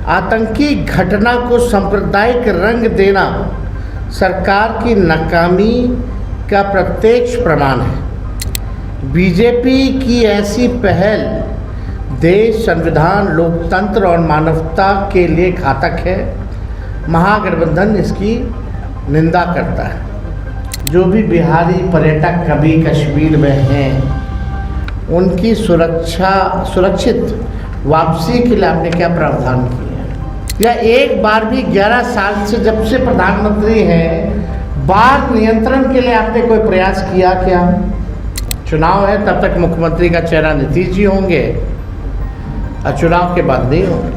आतंकी घटना को सांप्रदायिक रंग देना सरकार की नाकामी का प्रत्यक्ष प्रमाण है। बीजेपी की ऐसी पहल देश, संविधान, लोकतंत्र और मानवता के लिए घातक है। महागठबंधन इसकी निंदा करता है। जो भी बिहारी पर्यटक कभी कश्मीर में हैं, उनकी सुरक्षित वापसी के लिए आपने क्या प्रावधान किया? या एक बार भी 11 साल से जब से प्रधानमंत्री हैं, बाढ़ नियंत्रण के लिए आपने कोई प्रयास किया क्या? चुनाव है, तब तक मुख्यमंत्री का चेहरा नीतीश जी होंगे और चुनाव के बाद नहीं होंगे।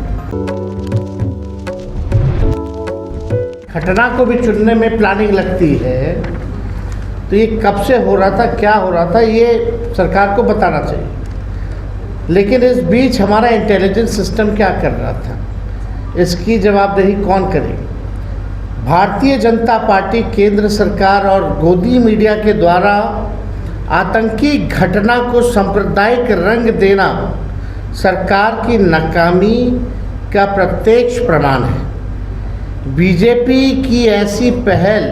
घटना को भी चुनने में प्लानिंग लगती है, तो ये कब से हो रहा था, क्या हो रहा था, ये सरकार को बताना चाहिए। लेकिन इस बीच हमारा इंटेलिजेंस सिस्टम क्या कर रहा था, इसकी जवाबदेही कौन करेगी? भारतीय जनता पार्टी, केंद्र सरकार और गोदी मीडिया के द्वारा आतंकी घटना को सांप्रदायिक रंग देना सरकार की नाकामी का प्रत्यक्ष प्रमाण है। बीजेपी की ऐसी पहल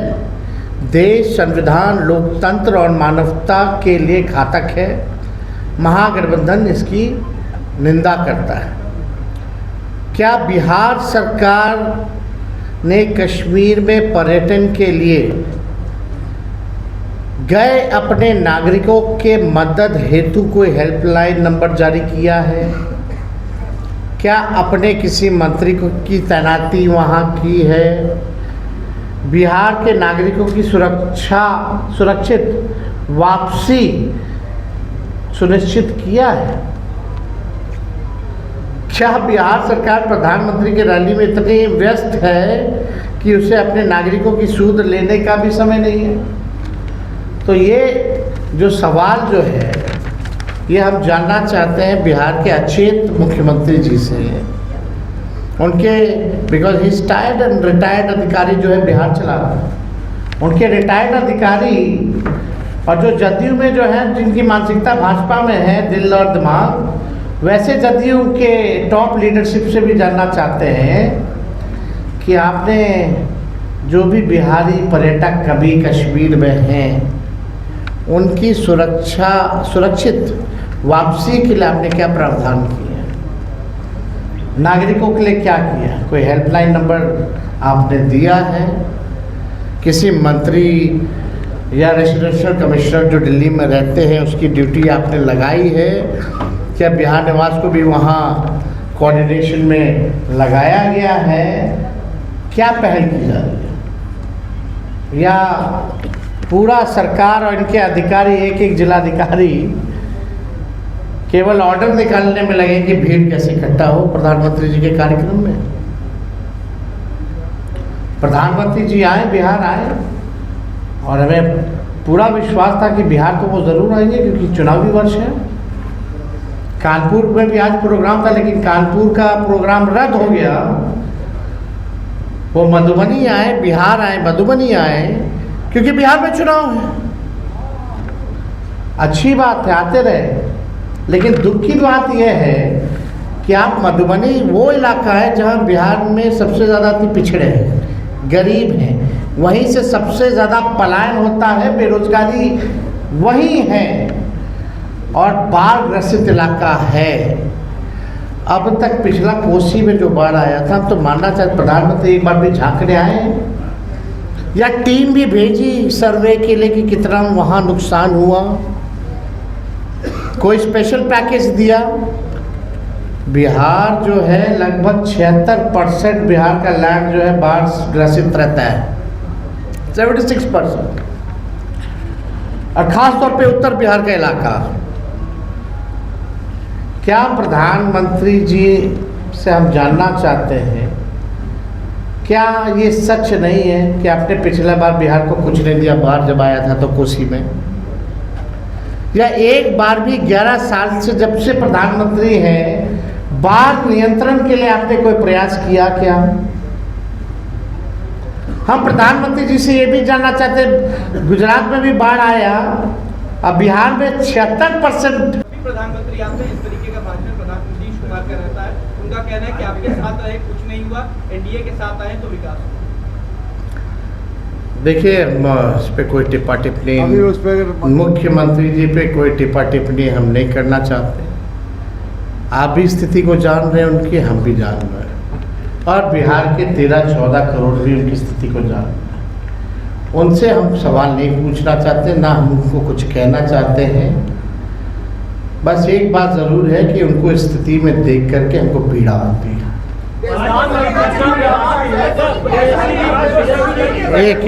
देश, संविधान, लोकतंत्र और मानवता के लिए घातक है। महागठबंधन इसकी निंदा करता है। क्या बिहार सरकार ने कश्मीर में पर्यटन के लिए गए अपने नागरिकों के मदद हेतु कोई हेल्पलाइन नंबर जारी किया है? क्या अपने किसी मंत्री की तैनाती वहाँ की है? बिहार के नागरिकों की सुरक्षित वापसी सुनिश्चित किया है? क्या बिहार सरकार प्रधानमंत्री की रैली में इतनी व्यस्त है कि उसे अपने नागरिकों की सूद लेने का भी समय नहीं है? तो ये जो सवाल जो है, ये हम जानना चाहते हैं बिहार के अचेत मुख्यमंत्री जी से। उनके because he tired and retired अधिकारी जो है बिहार चला रहा है, उनके रिटायर्ड अधिकारी और जो जदयू में जो है, जिनकी मानसिकता भाजपा में है, दिल और दिमाग, वैसे जदयू के टॉप लीडरशिप से भी जानना चाहते हैं कि आपने जो भी बिहारी पर्यटक कभी कश्मीर में हैं, उनकी सुरक्षित वापसी के लिए आपने क्या प्रावधान किया? नागरिकों के लिए क्या किया? कोई हेल्पलाइन नंबर आपने दिया है? किसी मंत्री या रेजिडेंशियल कमिश्नर जो दिल्ली में रहते हैं, उसकी ड्यूटी आपने लगाई है? क्या बिहार निवास को भी वहाँ कोऑर्डिनेशन में लगाया गया है? क्या पहल की जा रही है? या पूरा सरकार और इनके अधिकारी, एक एक जिलाधिकारी केवल ऑर्डर निकालने में लगे कि भीड़ कैसे इकट्ठा हो प्रधानमंत्री जी के कार्यक्रम में? प्रधानमंत्री जी आए, बिहार आए, और हमें पूरा विश्वास था कि बिहार तो वो ज़रूर आएंगे क्योंकि चुनावी वर्ष है। कानपुर में भी आज प्रोग्राम था, लेकिन कानपुर का प्रोग्राम रद्द हो गया। वो मधुबनी आए, बिहार आए, मधुबनी आए, क्योंकि बिहार में चुनाव है। अच्छी बात है, आते रहे, लेकिन दुख की बात यह है कि आप मधुबनी वो इलाका है जहां बिहार में सबसे ज़्यादा पिछड़े हैं, गरीब हैं, वहीं से सबसे ज़्यादा पलायन होता है, बेरोजगारी वहीं है और बाढ़ ग्रसित इलाका है। अब तक पिछला कोसी में जो बाढ़ आया था, तो मानना चाहिए प्रधानमंत्री एक बार भी झांकने आए या टीम भी भेजी सर्वे के लिए कि कितना वहाँ नुकसान हुआ? कोई स्पेशल पैकेज दिया? बिहार जो है लगभग 76% बिहार का लैंड जो है बाढ़ ग्रसित रहता है, 76%, और ख़ास तौर पे उत्तर बिहार का इलाका। क्या प्रधानमंत्री जी से हम जानना चाहते हैं, क्या ये सच नहीं है कि आपने पिछला बार बिहार को कुछ नहीं दिया, बाढ़ जब आया था तो कोसी में? या एक बार भी 11 साल से जब से प्रधानमंत्री हैं, बाढ़ नियंत्रण के लिए आपने कोई प्रयास किया क्या? हम प्रधानमंत्री जी से ये भी जानना चाहते हैं, गुजरात में भी बाढ़ आया, अब बिहार में 76% प्रधानमंत्री आपने इस तरीके का भाषण प्रधानमंत्री नीतीश कुमार का रहता है, उनका उनका कहना है कि आपके साथ रहे कुछ नहीं हुआ, एनडीए के साथ आए तो विकास हुआ। देखिए, इस पे कोई टिप्पा टिप्पणी, मुख्यमंत्री जी पे कोई टिप्पा टिप्पणी हम नहीं करना चाहते। आप भी स्थिति को जान रहे हैं उनकी, हम भी जान रहे हैं, और बिहार के 13-14 करोड़ भी उनकी स्थिति को जान रहे हैं। उनसे हम सवाल नहीं पूछना चाहते, ना हम उनको कुछ कहना चाहते हैं। बस एक बात ज़रूर है कि उनको इस स्थिति में देख करके हमको पीड़ा होती है। एक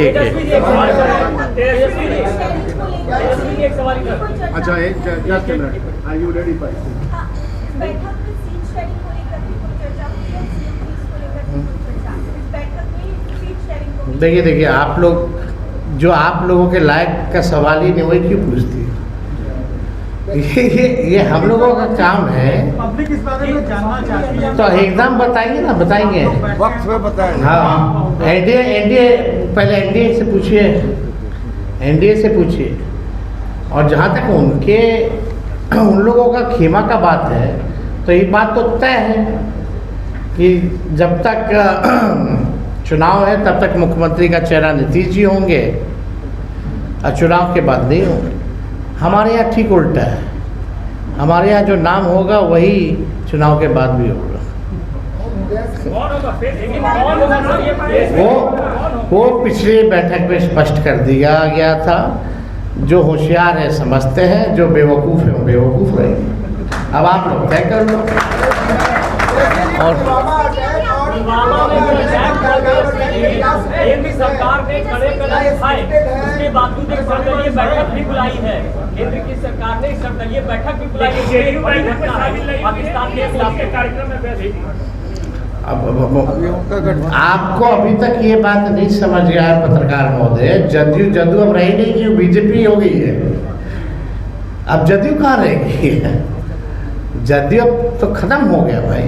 अच्छा, एक just minute, are you ready? देखिए, आप लोग जो आप लोगों के लायक का सवाल ही नहीं, वही क्यों पूछती है? ये हम लोगों का काम है। पब्लिक इस बारे में जानना चाहती है तो एकदम बताइए ना, बताएंगे वक्त में बताएं। हाँ, एनडीए पहले एनडीए से पूछिए, एनडीए से पूछिए। और जहाँ तक उन लोगों का खेमा का बात है, तो ये बात तो तय है कि जब तक चुनाव है तब तक मुख्यमंत्री का चेहरा नीतीश जी होंगे, और चुनाव के बाद नहीं होंगे। हमारे यहाँ ठीक उल्टा है, हमारे यहाँ जो नाम होगा वही चुनाव के बाद भी होगा। वो पिछले बैठक में स्पष्ट कर दिया गया था। जो होशियार है समझते हैं, जो बेवकूफ़ है वो बेवकूफ़ रहेंगे। अब आप लोग तय कर लो। और सरकार ने कड़े कदम उठाए, उसके बावजूद एक सर्वदलीय बैठक भी बुलाई है। केंद्र की सरकार ने सर्वदलीय बैठक भी बुलाई है पाकिस्तान के खिलाफ कार्यक्रम में। आपको अभी तक ये बात नहीं समझ गया है पत्रकार महोदय, जदयू अब रही नहीं कि बीजेपी हो गई है। अब जदयू कहाँ रहेगी? जदयू तो खत्म हो गया भाई।